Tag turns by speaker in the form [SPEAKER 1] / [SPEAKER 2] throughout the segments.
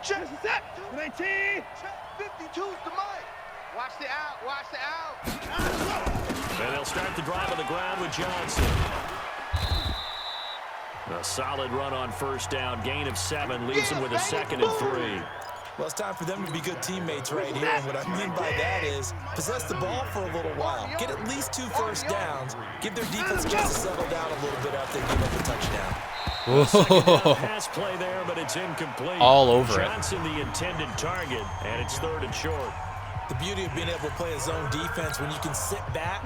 [SPEAKER 1] Check. 19. 52's the mic. Watch the out. Watch the out.
[SPEAKER 2] And they'll start the drive on the ground with Johnson. A solid run on first down. Gain of 7 leaves them with a 2nd and 3.
[SPEAKER 3] Well, it's time for them to be good teammates right here. And what I mean by that is possess the ball for a little while. Get at least 2 first downs. Give their defense a chance to settle down a little bit after they give up a touchdown.
[SPEAKER 2] Whoa. Pass play there, but it's incomplete.
[SPEAKER 4] All over
[SPEAKER 2] Johnson, the intended target, and it's 3rd and short.
[SPEAKER 3] The beauty of being able to play a zone defense when you can sit back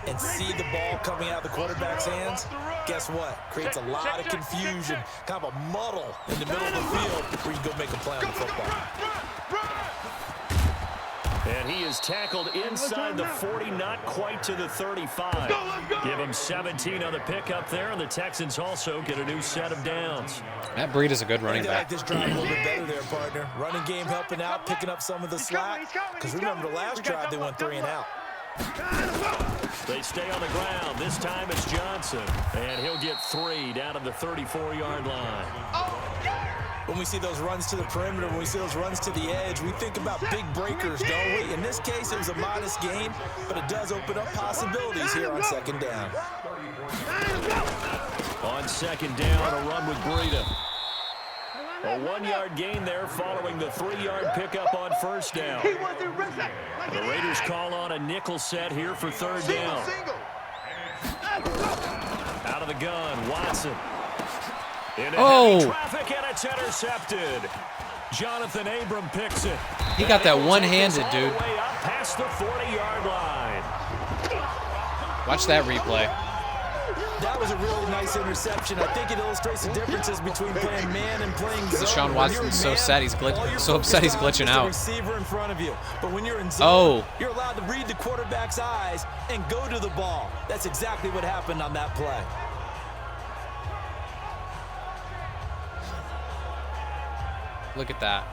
[SPEAKER 3] and see the ball coming out of the quarterback's hands, guess what? Creates a lot of confusion, kind of a muddle in the middle of the field where you go make a play on the football.
[SPEAKER 2] And he is tackled inside the 40, not quite to the 35. Give him 17 on the pickup there, and the Texans also get a new set of downs.
[SPEAKER 4] Matt Breed is a good running
[SPEAKER 3] I
[SPEAKER 4] back.
[SPEAKER 3] like this drive a little bit better there, partner. Running game helping out, picking up some of the slack. Because remember the last drive, they went 3 and out.
[SPEAKER 2] They stay on the ground. This time it's Johnson, and he'll get 3 down to the 34-yard line.
[SPEAKER 3] When we see those runs to the perimeter, when we see those runs to the edge, we think about big breakers, don't we? In this case, it was a modest gain, but it does open up possibilities here on 2nd down.
[SPEAKER 2] On 2nd down, a run with Breida. A 1-yard gain there following the 3-yard pickup on first down. The Raiders call on a nickel set here for 3rd down. Out of the gun, Watson. In heavy traffic, and it's intercepted. Jonathan Abram picks it.
[SPEAKER 4] He got that one-handed, dude.
[SPEAKER 2] Way up past the 40-yard line.
[SPEAKER 4] Watch that replay.
[SPEAKER 3] That was a really nice interception. I think it illustrates the differences between playing man and playing zone.
[SPEAKER 4] Deshaun Watson's so sad he's so upset he's glitching out.
[SPEAKER 3] Receiver in front of you, but when you're in zone, you're allowed to read the quarterback's eyes and go to the ball. That's exactly what happened on that play.
[SPEAKER 4] Look at that.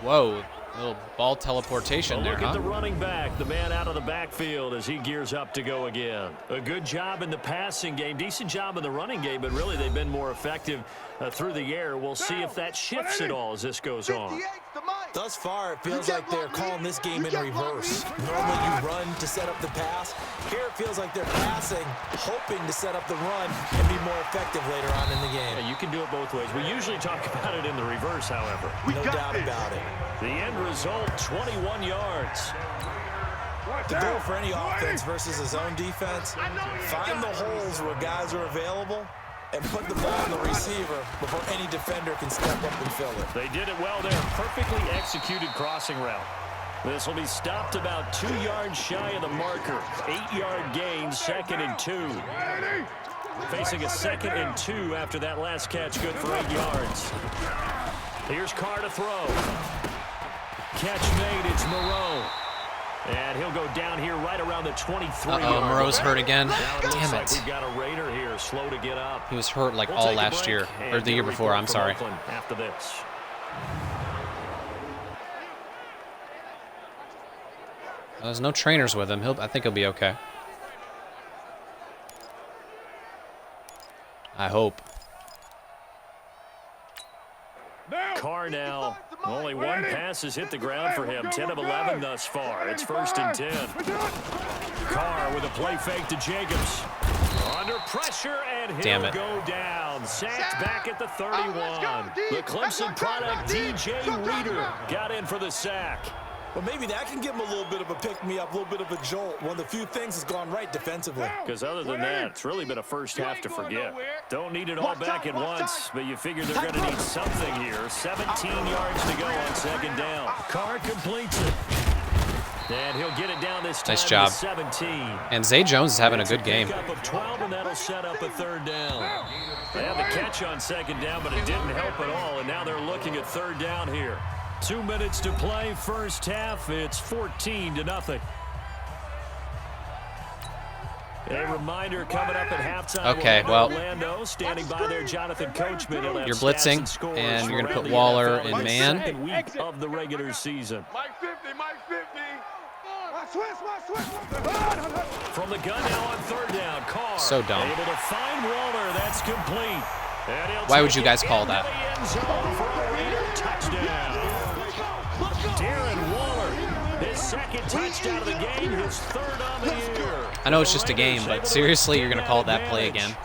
[SPEAKER 4] Whoa. Little ball teleportation there,
[SPEAKER 2] Look at the running back, the man out of the backfield as he gears up to go again. A good job in the passing game, decent job in the running game, but really they've been more effective through the air. We'll see if that shifts at all as this goes on.
[SPEAKER 3] Thus far, it feels like they're calling this game in reverse. Normally you run to set up the pass. Here it feels like they're passing, hoping to set up the run and be more effective later on in the game.
[SPEAKER 2] Yeah, you can do it both ways. We usually talk about it in the reverse, however.
[SPEAKER 3] No doubt about it.
[SPEAKER 2] The end result, 21 yards.
[SPEAKER 3] The goal for any offense versus a zone defense, find the holes where guys are available and put the ball on the receiver before any defender can step up and fill it.
[SPEAKER 2] They did it well there. Perfectly executed crossing route. This will be stopped about 2 yards shy of the marker. 8-yard gain, 2nd and 2. Facing a 2nd and 2 after that last catch, good for 8 yards. Here's Carr to throw. Catch made, it's Moreau. And he'll go down here right around the 23.
[SPEAKER 4] Moreau's hurt again. Damn it.
[SPEAKER 2] We've got a Raider here, slow to get up.
[SPEAKER 4] He was hurt like all last year, or the year before, I'm sorry.
[SPEAKER 2] After this.
[SPEAKER 4] There's no trainers with him. I think he'll be okay. I hope.
[SPEAKER 2] Carr now, only 1 pass has hit the ground for him. 10 of 11 thus far. It's 1st and 10. Carr with a play fake to Jacobs. Under pressure, and he'll go down. Sacked back at the 31. The Clemson product, DJ Reader, got in for the sack.
[SPEAKER 3] Well, maybe that can give him a little bit of a pick-me-up, a little bit of a jolt. One of the few things that's gone right defensively.
[SPEAKER 2] Because other than that, it's really been a first half to forget. Don't need it all back at once, but you figure they're going to need something here. 17 yards to go on 2nd down. Carr completes it. And he'll get it down this time.
[SPEAKER 4] Nice job.
[SPEAKER 2] 17.
[SPEAKER 4] And Zay Jones is having a good game.
[SPEAKER 2] Of 12, and that'll set up a 3rd down. They had the catch on 2nd down, but it didn't help at all, and now they're looking at 3rd down here. 2 minutes to play, first half. It's 14-0. A reminder coming up at halftime.
[SPEAKER 4] Okay, well,
[SPEAKER 2] Orlando standing by there, Jonathan Coachman.
[SPEAKER 4] You're blitzing, and you're going to put Waller in man.
[SPEAKER 2] Second week of the regular season.
[SPEAKER 1] Mike 50, Mike 50.
[SPEAKER 2] From the gun now on 3rd down. Carr
[SPEAKER 4] so dumb.
[SPEAKER 2] Able to find Waller. That's complete.
[SPEAKER 4] Why would you guys call that?
[SPEAKER 2] touchdown. Darren Waller, his second touchdown of the game, his third on the year.
[SPEAKER 4] I know it's just a game, but seriously, you're going to call that play again?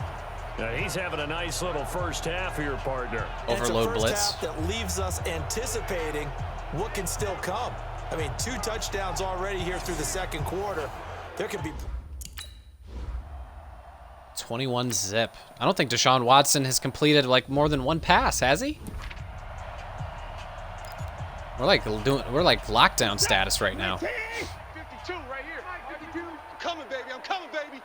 [SPEAKER 2] He's having a nice little first half for your partner.
[SPEAKER 4] Overload blitz.
[SPEAKER 3] It's a first half that leaves us anticipating what can still come. I mean, 2 touchdowns already here through the second quarter. There could be
[SPEAKER 4] 21 zip. I don't think Deshaun Watson has completed like more than 1 pass, has he? We're like lockdown status right now.
[SPEAKER 1] 52 right here. 52. I'm coming, baby. I'm coming, baby.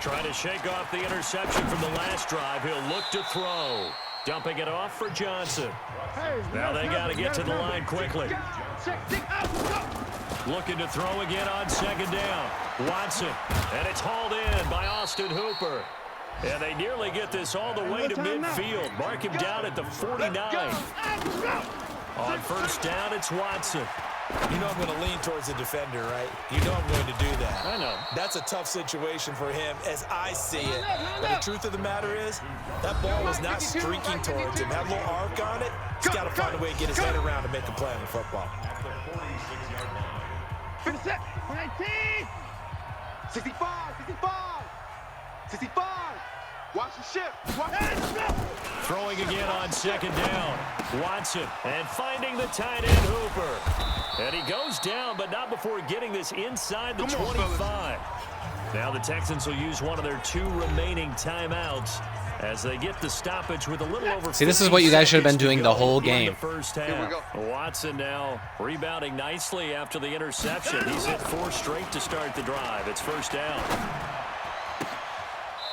[SPEAKER 2] Trying to shake off the interception from the last drive. He'll look to throw. Dumping it off for Johnson. Now they got to get to the line quickly. Looking to throw again on second down. Watson. And it's hauled in by Austin Hooper. And they nearly get this all the way to midfield. Mark him down at the 49. On first down, it's Watson.
[SPEAKER 3] You know I'm going to lean towards the defender, right? You know I'm going to do that.
[SPEAKER 2] I know.
[SPEAKER 3] That's a tough situation for him as I see it. But the truth of the matter is, that ball was not streaking towards him. That little arc on it, he's got to find a way to get his head around and make a play on the football.
[SPEAKER 1] 19. 65. 65. 65. Watch the shift. Watch it.
[SPEAKER 2] Throwing again on second down. Watson and finding the tight end Hooper. And he goes down, but not before getting this inside the 25. Now the Texans will use one of their 2 remaining timeouts as they get the stoppage with a little over.
[SPEAKER 4] See, this is what you guys should have been doing the whole game.
[SPEAKER 2] First half. Watson now rebounding nicely after the interception. He's hit 4 straight to start the drive. It's first down.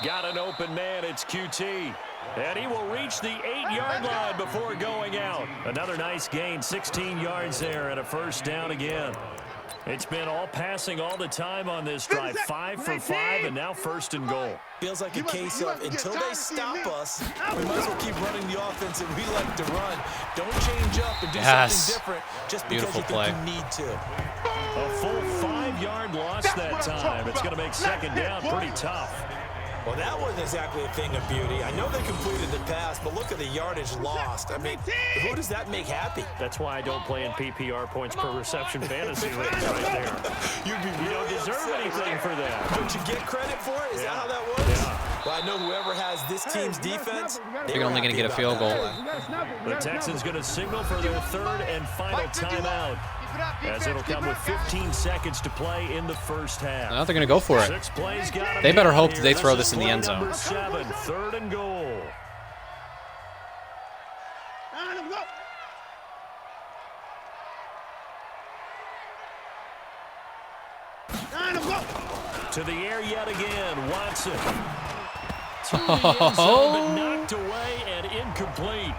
[SPEAKER 2] Got an open man. It's QT. And he will reach the 8-yard line before going out. Another nice gain, 16 yards there, and a first down again. It's been all passing all the time on this drive. 5 for 5, and now first and goal.
[SPEAKER 3] Feels like a case of until they stop us, we might as well keep running the offense that we like to run. Don't change up and do something different just because you think you need to.
[SPEAKER 2] A full 5-yard loss that time. It's going to make second down pretty tough.
[SPEAKER 3] Well, that wasn't exactly a thing of beauty. I know they completed the pass, but look at the yardage lost. I mean, who does that make happy?
[SPEAKER 2] That's why I don't play in PPR points per reception fantasy leagues right there. You don't deserve anything for that.
[SPEAKER 3] Don't you get credit for it? Is that how that works? Yeah. Well, I know whoever has this team's defense,
[SPEAKER 4] they're only going to get a field goal.
[SPEAKER 2] The Texans going to signal for their 3rd and final timeout, as it'll come with 15 seconds to play in the first half.
[SPEAKER 4] Now they're going to go for it. They better hope that they throw this in the end zone.
[SPEAKER 2] Number 7, 3rd and goal. To the air yet again, Watson. To the end zone, but knocked away and incomplete.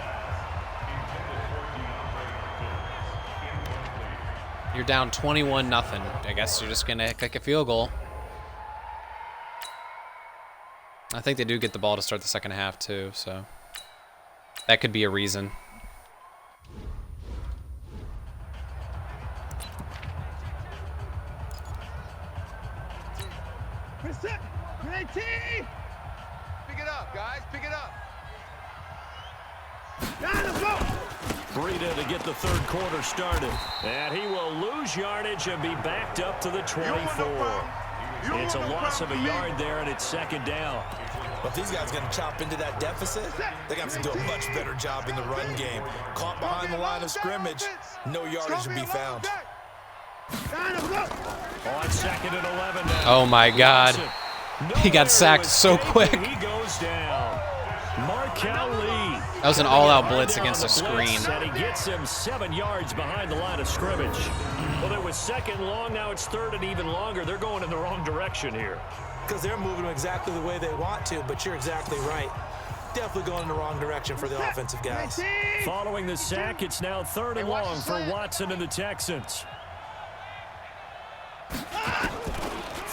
[SPEAKER 4] You're down 21-0. I guess you're just going to kick a field goal. I think they do get the ball to start the second half, too, so that could be a reason.
[SPEAKER 1] Pick it up, guys. Pick it up.
[SPEAKER 2] Breida to get the 3rd quarter started. And he will lose yardage and be backed up to the 24. It's a loss of a yard there, and it's second down.
[SPEAKER 3] But if these guys are going to chop into that deficit, they're going to have to do a much better job in the run game. Caught behind the line of scrimmage, no yardage to be found.
[SPEAKER 2] On 2nd and 11 now.
[SPEAKER 4] Oh, my God. He got sacked so quick.
[SPEAKER 2] He goes down. Markel Lee.
[SPEAKER 4] That was an all-out blitz against a screen.
[SPEAKER 2] And he gets him 7 yards behind the line of scrimmage. Well, it was 2nd long. Now it's 3rd and even longer. They're going in the wrong direction here.
[SPEAKER 3] Because they're moving exactly the way they want to, but you're exactly right. Definitely going in the wrong direction for the offensive guys.
[SPEAKER 2] Following the sack, it's now 3rd and long for Watson and the Texans.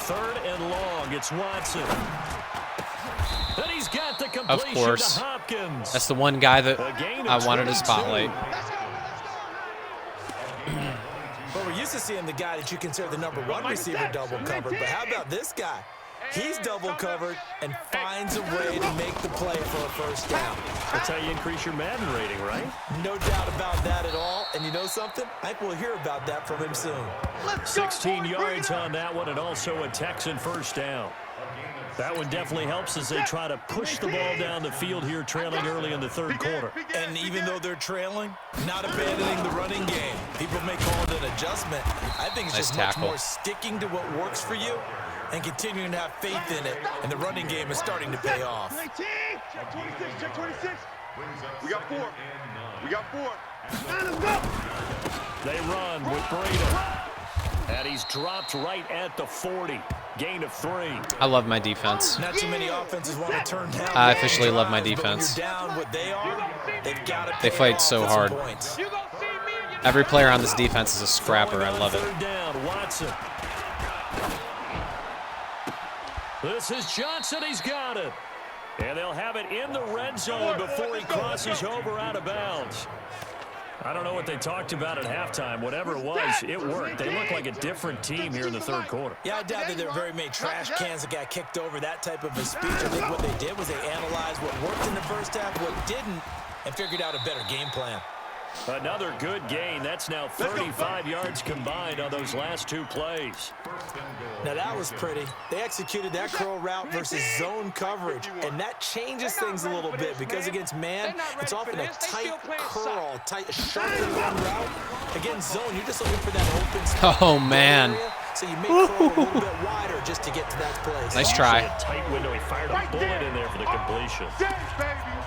[SPEAKER 2] 3rd and long, it's Watson. And he's got the completion
[SPEAKER 4] Of course.
[SPEAKER 2] to Hopkins.
[SPEAKER 4] That's the one guy that I wanted to spotlight.
[SPEAKER 3] Well, we're used to seeing the guy that you consider the #1 receiver double covered, but how about this guy? He's double covered and finds a way to make the play for a first down.
[SPEAKER 2] That's how you increase your Madden rating, right?
[SPEAKER 3] No doubt about that at all. And you know something? I think we'll hear about that from him soon.
[SPEAKER 2] 16 yards on that one, and also a Texan first down. That one definitely helps as they try to push the ball down the field here, trailing early in the third quarter.
[SPEAKER 3] And even though they're trailing, not abandoning the running game. People may call it an adjustment. I think it's just much more sticking to what works for you and continuing to have faith in it. And the running game is starting to pay off.
[SPEAKER 1] 19. Check 26. Check 26. We got 4. We got 4. Let's go.
[SPEAKER 2] They run with Breda. And he's dropped right at the 40. Gain of 3.
[SPEAKER 4] I love my defense.
[SPEAKER 3] Not too many offenses want to turn down.
[SPEAKER 4] I officially love my defense.
[SPEAKER 3] Down what they are, they've got to
[SPEAKER 4] they fight so hard. Every player on this defense is a scrapper. I love it.
[SPEAKER 2] Third down, Watson. This is Johnson. He's got it. And they'll have it in the red zone before he crosses over out of bounds. I don't know what they talked about at halftime. Whatever it was, it worked. They look like a different team here in the third quarter.
[SPEAKER 3] Yeah, I doubt that there were very many trash cans that got kicked over, that type of a speech. I think what they did was they analyzed what worked in the first half, what didn't, and figured out a better game plan.
[SPEAKER 2] Another good gain. That's now 35 yards combined on those last 2 plays.
[SPEAKER 3] Now that was pretty. They executed that curl route versus zone coverage, and that changes things a little bit because against man, it's often a tight curl, sharply run route. Against zone, you're just looking for that open spot.
[SPEAKER 4] Oh, man.
[SPEAKER 3] So you make curl a little bit wider just to get to that place.
[SPEAKER 4] Nice try.
[SPEAKER 2] A tight window. He fired a bullet in there for the completion.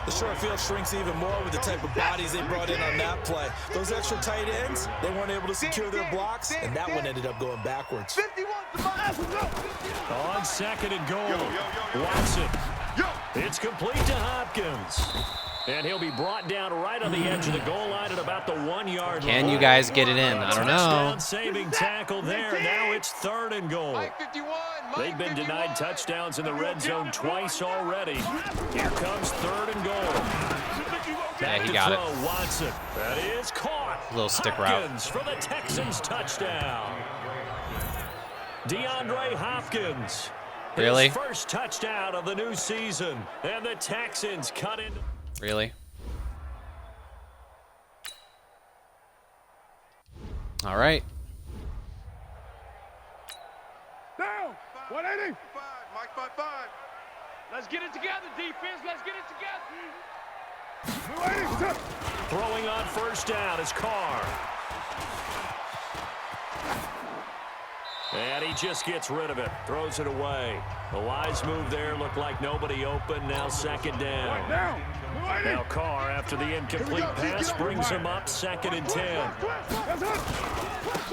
[SPEAKER 3] The short field shrinks even more with the type of bodies they brought in on that play. Those extra tight ends, they weren't able to secure their blocks, and that one ended up going backwards.
[SPEAKER 1] 51 to my ass.
[SPEAKER 2] On second and goal, Watson. It's complete to Hopkins. And he'll be brought down right on the edge of the goal line at about the 1-yard line.
[SPEAKER 4] Can you guys get it in? I don't know.
[SPEAKER 2] Touchdown-saving tackle there. Now it's third and goal. They've been denied touchdowns in the red zone twice already. Here comes third and goal.
[SPEAKER 4] Yeah, he got it.
[SPEAKER 2] Watson. That is caught.
[SPEAKER 4] A little stick route.
[SPEAKER 2] Hopkins for the Texans touchdown. DeAndre Hopkins.
[SPEAKER 4] Really?
[SPEAKER 2] His first touchdown of the new season. And the Texans cut into...
[SPEAKER 4] Really? All right.
[SPEAKER 1] Down. 180. Mike 5-5. Let's get it together, defense. Let's get it together.
[SPEAKER 2] Throwing on first down is Carr. And he just gets rid of it. Throws it away. The wise move there. Looked like nobody open. Now second down. Now Carr, after the incomplete pass, brings him up second and 10.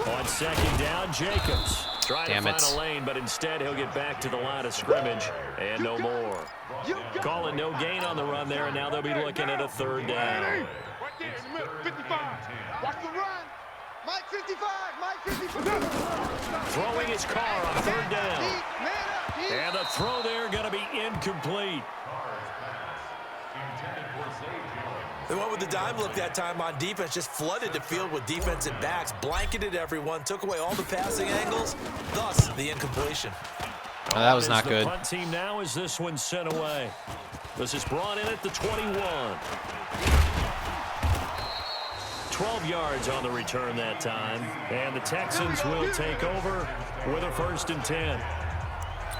[SPEAKER 2] On second down, Jacobs. Trying to find a lane, but instead he'll get back to the line of scrimmage. And no more. Calling no gain on the run there, and now they'll be looking at a third down.
[SPEAKER 1] Right there in the middle, 55. Watch the run. Mike 55, Mike 55.
[SPEAKER 2] Throwing his Carr on third down. And the throw there going to be incomplete.
[SPEAKER 3] They went with the dime look that time on defense, just flooded the field with defensive backs, blanketed everyone, took away all the passing angles, thus the incompletion.
[SPEAKER 4] Oh, that was not good.
[SPEAKER 2] The punt team now as this one sent away. This is brought in at the 21. 12 yards on the return that time. And the Texans will take over with a first and 10.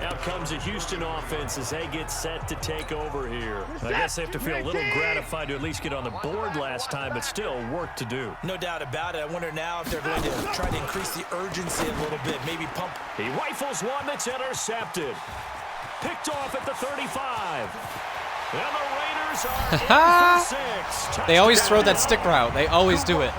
[SPEAKER 2] Out comes the Houston offense as they get set to take over here. I guess they have to feel a little gratified to at least get on the board last time, but still work to do.
[SPEAKER 3] No doubt about it. I wonder now if they're going to try to increase the urgency a little bit, maybe pump.
[SPEAKER 2] He rifles one that's intercepted. Picked off at the 35. And the Raiders are in for 6.
[SPEAKER 4] They always throw that stick route. They always do it,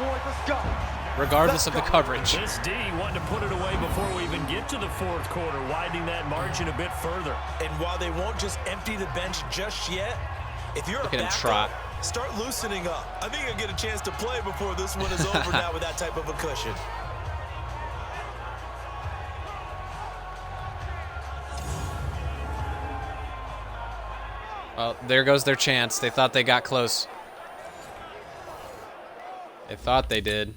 [SPEAKER 4] regardless of the coverage.
[SPEAKER 2] This D wanted to put it away before we even get to the fourth quarter, widening that margin a bit further.
[SPEAKER 3] And while they won't just empty the bench just yet, if you're
[SPEAKER 4] Look
[SPEAKER 3] a
[SPEAKER 4] at him trot.
[SPEAKER 3] start loosening up. I think you'll get a chance to play before this one is over now with that type of a cushion.
[SPEAKER 4] Well, there goes their chance. They thought they got close. They thought they did.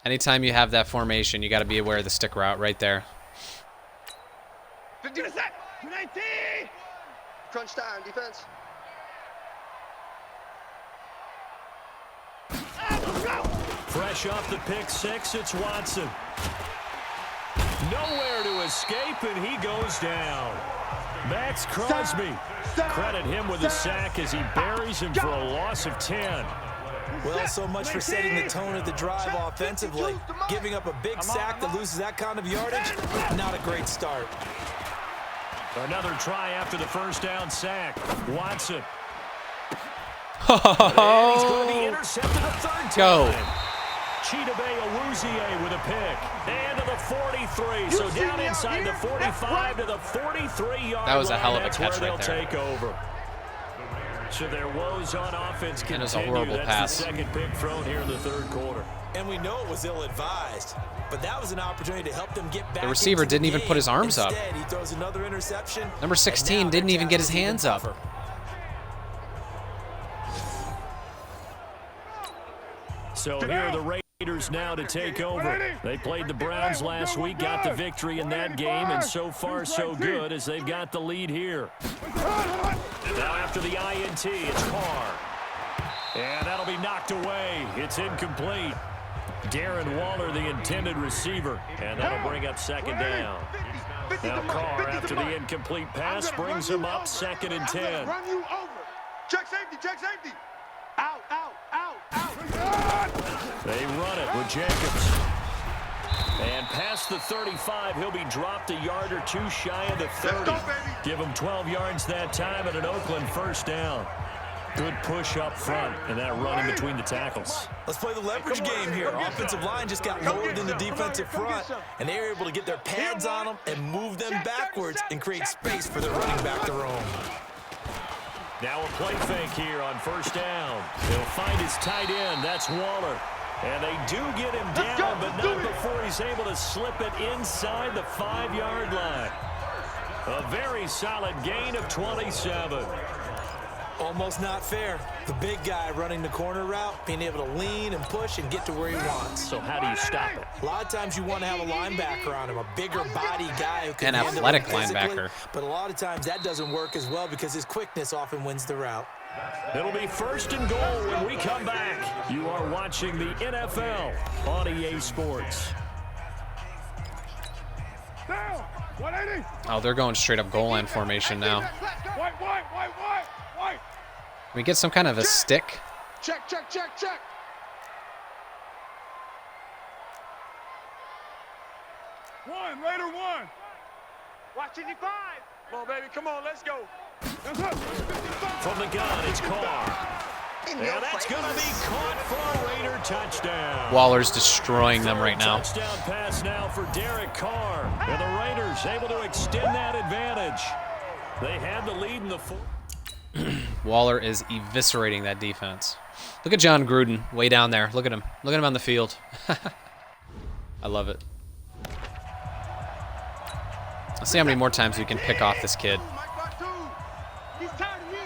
[SPEAKER 4] Anytime you have that formation, you got to be aware of the stick route right there.
[SPEAKER 1] 50 set. 19. Crunch time, defense.
[SPEAKER 2] Fresh off the pick six, it's Watson. Nowhere to escape, and he goes down. Max Crosby. Credit him with a sack as he buries him for a loss of 10.
[SPEAKER 3] Well, so much for setting the tone of the drive offensively. Giving up a big sack that loses that kind of yardage, not a great start.
[SPEAKER 2] Another try after the first down sack. Watson.
[SPEAKER 4] Oh,
[SPEAKER 2] He's going to be intercepted a third time.
[SPEAKER 4] Go.
[SPEAKER 2] Chidobe Awuzie with a pick. And to the 43. So down inside the 45 to the 43-yard line.
[SPEAKER 4] That was a hell of a
[SPEAKER 2] That's
[SPEAKER 4] catch
[SPEAKER 2] where
[SPEAKER 4] right
[SPEAKER 2] they'll
[SPEAKER 4] there.
[SPEAKER 2] take over. So their woes on offense continue.
[SPEAKER 4] And it was a horrible
[SPEAKER 2] That's
[SPEAKER 4] pass.
[SPEAKER 2] the second pick thrown here in the third quarter.
[SPEAKER 3] And we know it was ill-advised, but that was an opportunity to help them get back.
[SPEAKER 4] The receiver
[SPEAKER 3] into the
[SPEAKER 4] didn't even
[SPEAKER 3] game.
[SPEAKER 4] put his arms up.
[SPEAKER 3] Instead, he throws another interception.
[SPEAKER 4] Number 16
[SPEAKER 3] and now
[SPEAKER 4] didn't
[SPEAKER 3] their
[SPEAKER 4] even get his
[SPEAKER 3] tackle's
[SPEAKER 4] hands
[SPEAKER 3] even
[SPEAKER 4] up.
[SPEAKER 3] tougher.
[SPEAKER 2] So here are the Raiders now to take over. They played the Browns last week, got the victory in that game, and so far so good as they've got the lead here. Now after the INT, it's Carr. And that'll be knocked away. It's incomplete. Darren Waller, the intended receiver, and that'll bring up second down. Now Carr, after the incomplete pass, brings him up second and 10.
[SPEAKER 1] Run you over. Check safety, check safety. Out, out, out, out.
[SPEAKER 2] They run it with Jacobs. And past the 35, he'll be dropped a yard or two shy of the 30. Give him 12 yards that time and an Oakland first down. Good push up front and that run in between the tackles.
[SPEAKER 3] Let's play the leverage game here. Offensive line just got lower than the defensive front, and they were able to get their pads on them and move them backwards and create space for the running back to roam.
[SPEAKER 2] Now a play fake here on first down. He'll find his tight end. That's Waller. And they do get him down, but not before he's able to slip it inside the 5-yard line. A very solid gain of 27.
[SPEAKER 3] Almost not fair. The big guy running the corner route, being able to lean and push and get to where he wants.
[SPEAKER 2] So how do you stop it?
[SPEAKER 3] A lot of times you want to have a linebacker on him, a bigger body guy who can
[SPEAKER 4] An
[SPEAKER 3] handle
[SPEAKER 4] athletic
[SPEAKER 3] it physically,
[SPEAKER 4] linebacker.
[SPEAKER 3] But a lot of times that doesn't work as well because his quickness often wins the route.
[SPEAKER 2] It'll be first and goal when we come back. You are watching the NFL on EA Sports.
[SPEAKER 4] Oh, they're going straight up goal line formation now.
[SPEAKER 1] White.
[SPEAKER 4] Can we get some kind of a stick?
[SPEAKER 1] Check. Raider one. Watch 55. Come on, baby. Come on, let's go.
[SPEAKER 2] From the gun, it's Carr. And that's going to be caught for a Raider touchdown.
[SPEAKER 4] Waller's destroying them right now.
[SPEAKER 2] Touchdown pass now for Derek Carr. And the Raiders able to extend that advantage. They had the lead in the fourth.
[SPEAKER 4] Waller is eviscerating that defense. Look at John Gruden way down there. Look at him. Look at him on the field. I love it. Let's see how many more times we can pick off this kid.
[SPEAKER 1] He's tired of you.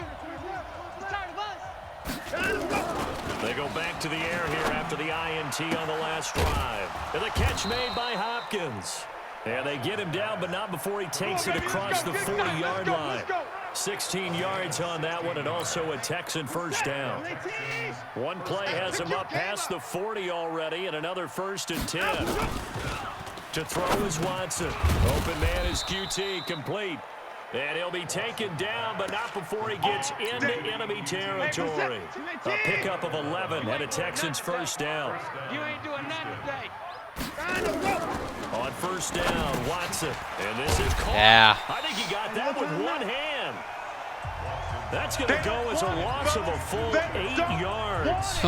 [SPEAKER 1] He's tired of us.
[SPEAKER 2] They go back to the air here after the INT on the last drive. And the catch made by Hopkins. And they get him down, but not before he takes it across the 40-yard line. 16 yards on that one, and also a Texan first down. One play has him up past the 40 already, and another first and 10. To throw is Watson. Open man is QT, complete. And he'll be taken down, but not before he gets into enemy territory. A pickup of 11 and a Texans first down.
[SPEAKER 1] You ain't doing nothing today.
[SPEAKER 2] On first down, Watson. And this is caught.
[SPEAKER 4] Yeah.
[SPEAKER 2] I think he got that with one hand. That's going to go as a loss of a full 8 yards.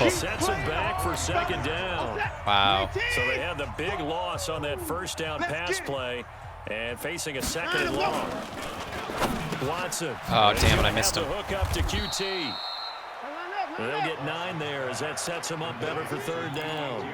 [SPEAKER 2] It sets him back for second down.
[SPEAKER 4] Wow.
[SPEAKER 2] So they had the big loss on that first down pass play and facing a second and long. Watson.
[SPEAKER 4] Oh, damn it, I missed him.
[SPEAKER 2] The hook up to QT. They'll get 9 there as that sets him up better for third down.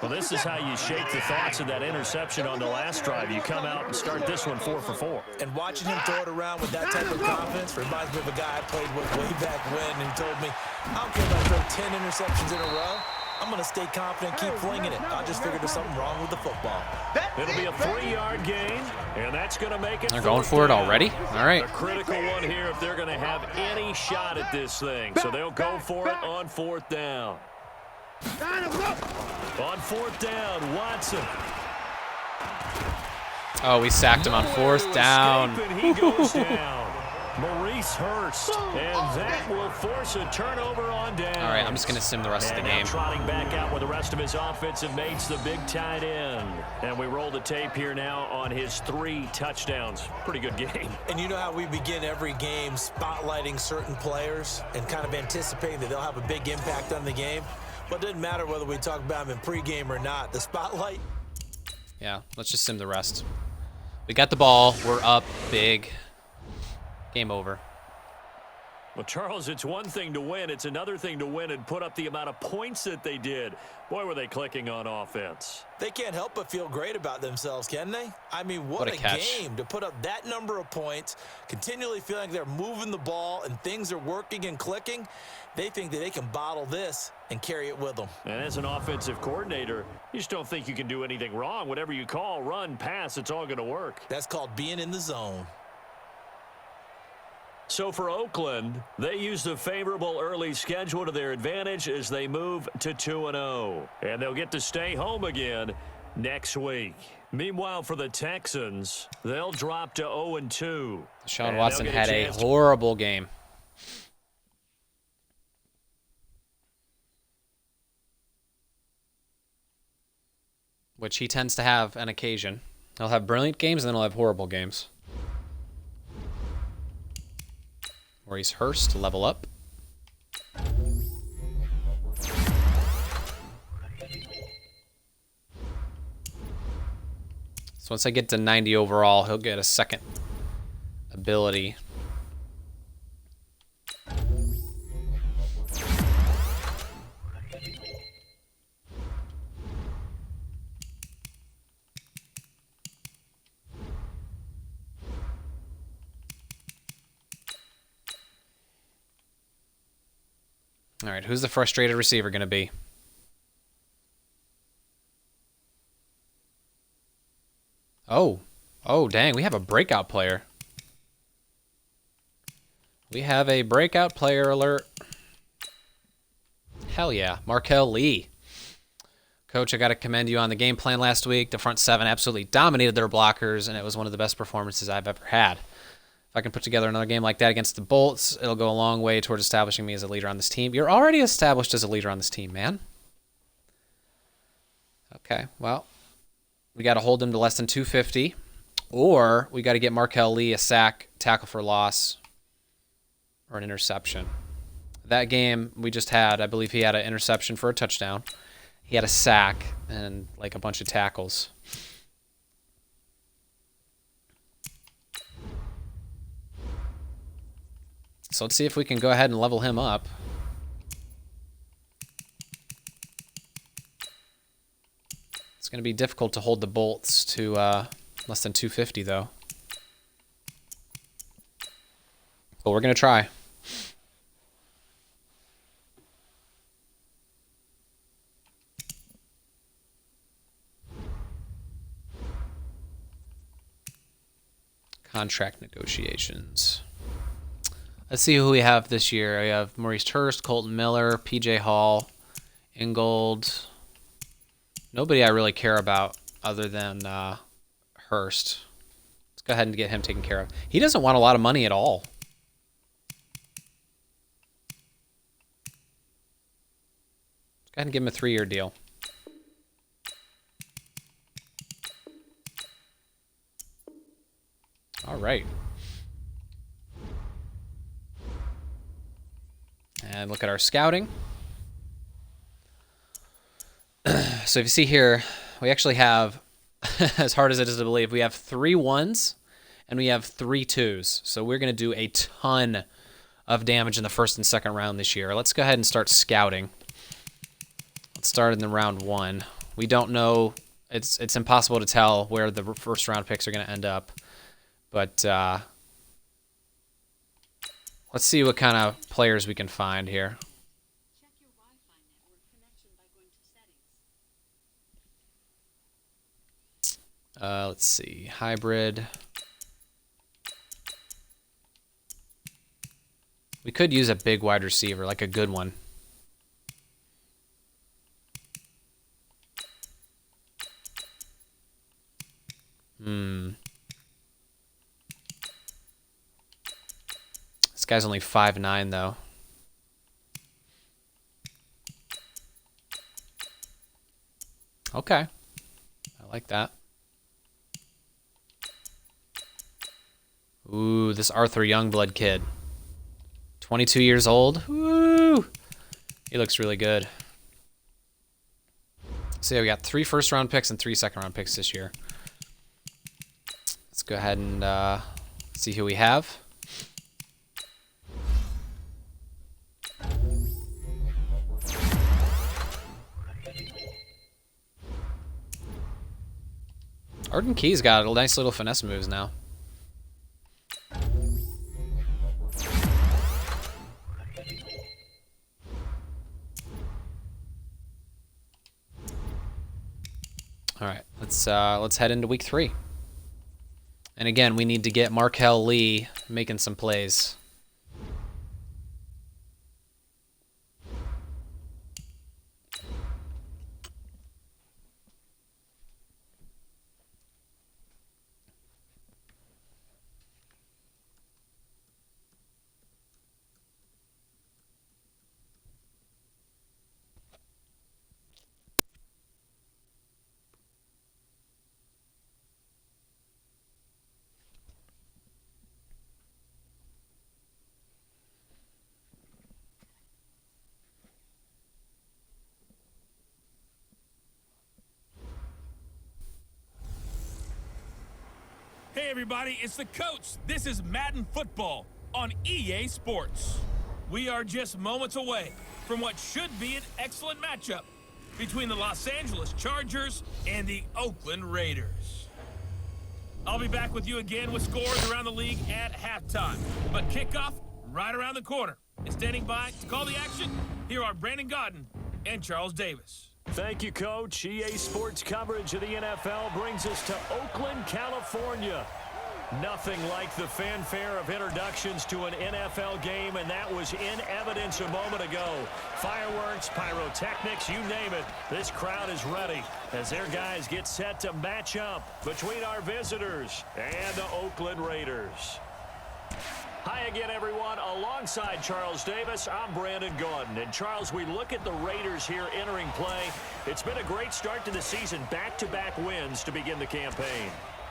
[SPEAKER 2] Well, this is how you shake the thoughts of that interception on the last drive. You come out and start this one 4 for 4.
[SPEAKER 3] And watching him throw it around with that type of confidence reminds me of a guy I played with way back when, and he told me, I don't care if I throw 10 interceptions in a row. I'm going to stay confident, keep flinging it. I just figured there's something wrong with the football.
[SPEAKER 2] It'll be a 3-yard gain, and that's going to make it.
[SPEAKER 4] They're going for it already? All right.
[SPEAKER 2] A critical one here if they're going to have any shot at this thing. So they'll go for it on 4th down. On 4th down, Watson.
[SPEAKER 4] Oh, we sacked him on 4th down.
[SPEAKER 2] And he goes down. Maurice Hurst, and that will force a turnover on down.
[SPEAKER 4] All right, I'm just going to sim the rest of the game.
[SPEAKER 2] Trotting back out with the rest of his offensive mates, the big tight end. And we roll the tape here now on his 3 touchdowns. Pretty good game.
[SPEAKER 3] And you know how we begin every game spotlighting certain players and kind of anticipating that they'll have a big impact on the game? But it doesn't matter whether we talk about them in pregame or not. The spotlight.
[SPEAKER 4] Yeah, let's just sim the rest. We got the ball. We're up big. Game over.
[SPEAKER 2] Well, Charles, it's one thing to win. It's another thing to win and put up the amount of points that they did. Boy, were they clicking on offense.
[SPEAKER 3] They can't help but feel great about themselves, can they? I mean, what a game to put up that number of points, continually feeling like they're moving the ball and things are working and clicking. They think that they can bottle this and carry it with them.
[SPEAKER 2] And as an offensive coordinator, you just don't think you can do anything wrong. Whatever you call, run, pass, it's all going to work.
[SPEAKER 3] That's called being in the zone.
[SPEAKER 2] So for Oakland, they use the favorable early schedule to their advantage as they move to 2-0. And they'll get to stay home again next week. Meanwhile, for the Texans, they'll drop to 0-2.
[SPEAKER 4] Deshaun Watson had a horrible game. Which he tends to have on occasion. He'll have brilliant games and then he'll have horrible games. Maurice Hurst, level up. So once I get to 90 overall, he'll get a second ability. All right, who's the frustrated receiver going to be? Oh, dang, we have a breakout player. We have a breakout player alert. Hell yeah, Markel Lee. Coach, I got to commend you on the game plan last week. The front 7 absolutely dominated their blockers, and it was one of the best performances I've ever had. If I can put together another game like that against the Bolts, it'll go a long way towards establishing me as a leader on this team. You're already established as a leader on this team, man. Okay, well, we got to hold him to less than 250, or we got to get Markel Lee a sack, tackle for loss, or an interception. That game we just had, I believe he had an interception for a touchdown. He had a sack and like a bunch of tackles. So let's see if we can go ahead and level him up. It's going to be difficult to hold the Bolts to less than 250, though. But we're going to try. Contract negotiations. Let's see who we have this year. We have Maurice Hurst, Colton Miller, P.J. Hall, Ingold. Nobody I really care about other than Hurst. Let's go ahead and get him taken care of. He doesn't want a lot of money at all. Let's go ahead and give him a 3-year deal. All right. And look at our scouting. So if you see here, we actually have, as hard as it is to believe, we have 3 1s and we have 3 2s. So we're going to do a ton of damage in the first and second round this year. Let's go ahead and start scouting. Let's start in the round 1. We don't know. It's impossible to tell where the first round picks are going to end up. But let's see what kind of players we can find here.
[SPEAKER 5] Check your Wi-Fi network connection by going
[SPEAKER 4] Let's see. Hybrid. We could use a big wide receiver, like a good one. This guy's only 5'9", though. Okay. I like that. Ooh, this Arthur Youngblood kid. 22 years old. Woo! He looks really good. So yeah, we got 3 first-round picks and 3 second-round picks this year. Let's go ahead and see who we have. Arden Key's got a nice little finesse moves now. All right, let's head into week 3. And again, we need to get Markel Lee making some plays.
[SPEAKER 5] Hey everybody, it's the coach. This is Madden Football on EA Sports. We are just moments away from what should be an excellent matchup between the Los Angeles Chargers and the Oakland Raiders. I'll be back with you again with scores around the league at halftime. But kickoff right around the corner. And standing by to call the action, here are Brandon Godden and Charles Davis.
[SPEAKER 2] Thank you, Coach. EA Sports coverage of the NFL brings us to Oakland, California. Nothing like the fanfare of introductions to an NFL game, and that was in evidence a moment ago. Fireworks, pyrotechnics, you name it. This crowd is ready as their guys get set to match up between our visitors and the Oakland Raiders. Hi again, everyone. Alongside Charles Davis, I'm Brandon Godden. And Charles, we look at the Raiders here entering play. It's been a great start to the season. Back-to-back wins to begin the campaign.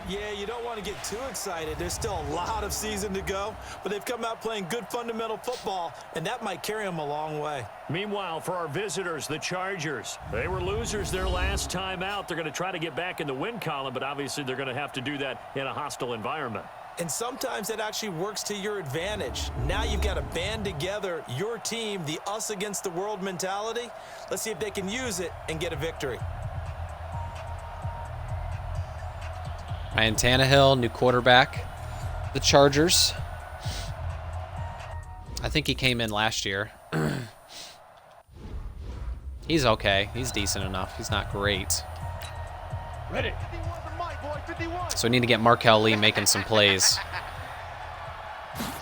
[SPEAKER 3] Yeah, you don't want to get too excited. There's still a lot of season to go, but they've come out playing good fundamental football, and that might carry them a long way.
[SPEAKER 2] Meanwhile, for our visitors, the Chargers, they were losers their last time out. They're going to try to get back in the win column, but obviously they're going to have to do that in a hostile environment.
[SPEAKER 3] And sometimes that actually works to your advantage. Now you've got to band together your team, the us against the world mentality. Let's see if they can use it and get a victory.
[SPEAKER 4] Ryan Tannehill, new quarterback. The Chargers. I think he came in last year. He's okay. He's decent enough. He's not great.
[SPEAKER 1] Ready.
[SPEAKER 4] So we need to get Markel Lee making some plays.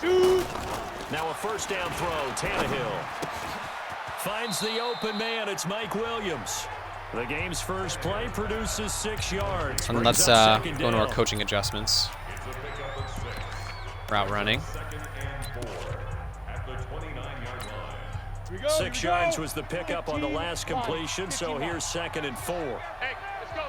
[SPEAKER 2] Now a first down throw, Tannehill. Finds the open man, it's Mike Williams. The game's first play produces 6 yards.
[SPEAKER 4] And let's go into our coaching adjustments. Route running.
[SPEAKER 2] 6 yards was the pickup on the last completion, so here's 2nd and 4.
[SPEAKER 1] Hey, let's go,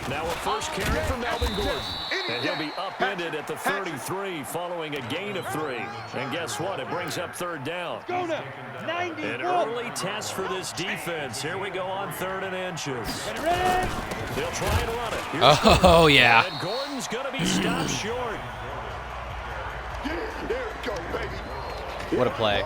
[SPEAKER 2] Now a first carry from Melvin Gordon. And he'll be upended at the 33 following a gain of 3. And guess what? It brings up 3rd down. An early test for this defense. Here we go on 3rd and inches. They'll try and run it.
[SPEAKER 4] Oh, yeah.
[SPEAKER 2] And Gordon's going to be stopped short.
[SPEAKER 4] What a play.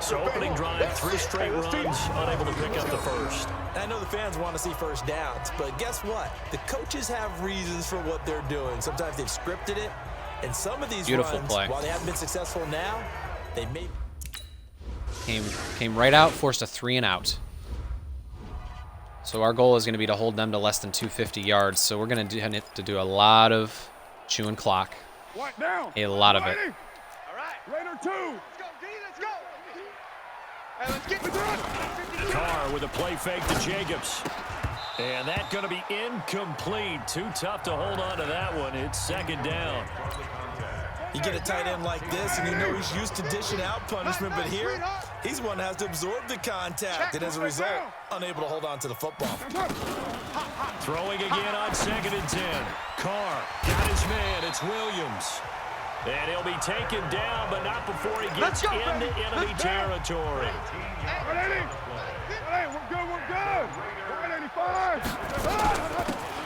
[SPEAKER 2] So opening drive, 3 straight runs, unable to pick up the first.
[SPEAKER 3] I know the fans want to see first downs, but guess what? The coaches have reasons for what they're doing. Sometimes they've scripted it, and some of these
[SPEAKER 4] Beautiful
[SPEAKER 3] runs,
[SPEAKER 4] play.
[SPEAKER 3] while they haven't been successful now, they may...
[SPEAKER 4] Came right out, forced a 3 and out. So our goal is going to be to hold them to less than 250 yards. So we're going to have to do a lot of chewing clock. A lot of it.
[SPEAKER 1] All right. Raider 2. Let's go, D. Let's go. Hey, let's get the
[SPEAKER 2] Carr with a play fake to Jacobs. And that's going to be incomplete. Too tough to hold on to that one. It's second down.
[SPEAKER 3] You get a tight end like this, and you know he's used to dishing out punishment, but here, he's one that has to absorb the contact, and as a result, unable to hold on to the football.
[SPEAKER 2] Throwing again on 2nd and 10. Carr got his man. It's Williams. And he'll be taken down, but not before he gets into enemy territory.
[SPEAKER 1] Hey, we're good. 185.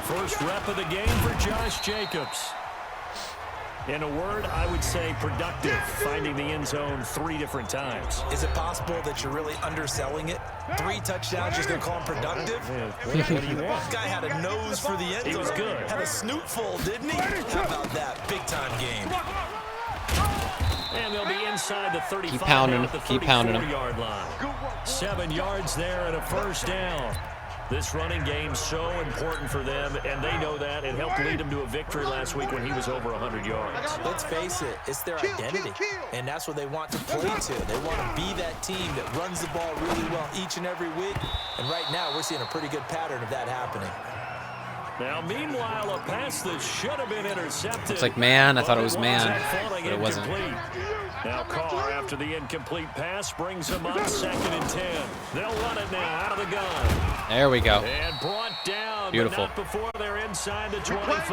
[SPEAKER 2] First rep of the game for Josh Jacobs. In a word, I would say productive, finding the end zone 3 different times.
[SPEAKER 3] Is it possible that you're really underselling it? 3 touchdowns, just going to call him productive?
[SPEAKER 2] What do you want?
[SPEAKER 3] This guy had a nose for the end zone.
[SPEAKER 2] He was good.
[SPEAKER 3] Had a snoot full, didn't he? How about that? Big-time game.
[SPEAKER 2] And they'll be inside the 35.
[SPEAKER 4] Keep pounding,
[SPEAKER 2] at the
[SPEAKER 4] keep pounding him.
[SPEAKER 2] 34-yard line. 7 yards there and a first down. This running game so important for them, and they know that. It helped lead them to a victory last week when he was over 100 yards.
[SPEAKER 3] Let's face it, it's their identity, and that's what they want to play to. They want to be that team that runs the ball really well each and every week, and right now we're seeing a pretty good pattern of that happening.
[SPEAKER 2] Now, meanwhile, a pass that should have been intercepted.
[SPEAKER 4] It's like man. I thought it was man, but it wasn't.
[SPEAKER 2] Now Carr, after the incomplete pass, brings him up 2nd and 10. They'll run it now out of the gun.
[SPEAKER 4] There we go.
[SPEAKER 2] And brought down,
[SPEAKER 4] Beautiful.
[SPEAKER 2] but not before they're inside the 25.